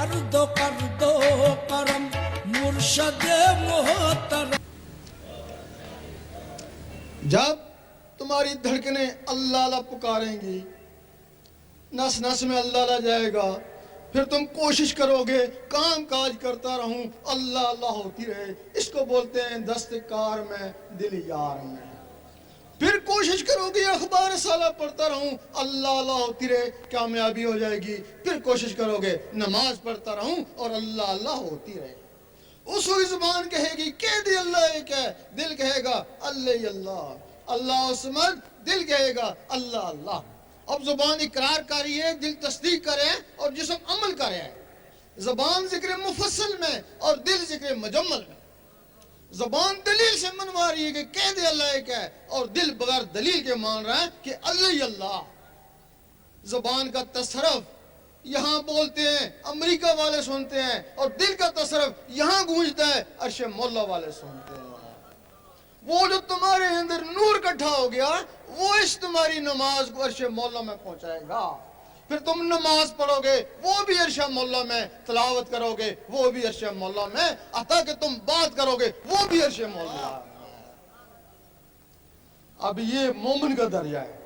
कर दो करम मुर्शद मोहतरम। जब तुम्हारी धड़कनें अल्लाह अल्लाह पुकारेंगी, नस नस में अल्लाह अल्लाह जाएगा, फिर तुम कोशिश करोगे काम काज करता रहूं अल्लाह अल्लाह होती रहे। इसको बोलते हैं दस्तकार में दिल यार में। फिर कोशिश करोगे अखबार साला पढ़ता रहूं अल्लाह अल्लाह होती रहे, कामयाबी हो जाएगी। फिर कोशिश करोगे नमाज पढ़ता रहूं और अल्लाह अल्लाह होती रहे। उस हुई जुबान कहेगी कह दे अल्लाह एक है, दिल कहेगा अल्लाह अल्लाह अल्लाह समद, दिल कहेगा अल्लाह अल्लाह। अब जुबान इकरार कर रही है, दिल तस्दीक करे और जिस्म अमल करे है। जुबान जिक्र मुफस्सल में और दिल जिक्र मुजम्मल में। जुबान दलील से मनवा रही है कि कह दे अल्लाह एक है, और दिल बगैर दलील के मान रहा है कि अल्लाह अल्लाह। जुबान का तसरफ यहाँ बोलते हैं, अमेरिका वाले सुनते हैं, और दिल का तसरफ यहाँ गूंजता है, अर्शे मौला वाले सुनते हैं। वो जो तुम्हारे अंदर नूर इकट्ठा हो गया, वो इस तुम्हारी नमाज को अर्शे मौला में पहुंचाएगा। फिर तुम नमाज पढ़ोगे, वो भी अर्शे मौला में, तिलावत करोगे, वो भी अर्शे मौला में, अता कि तुम बात करोगे, वो भी अर्शे मौला में। अब ये मोमिन का दर्जा है।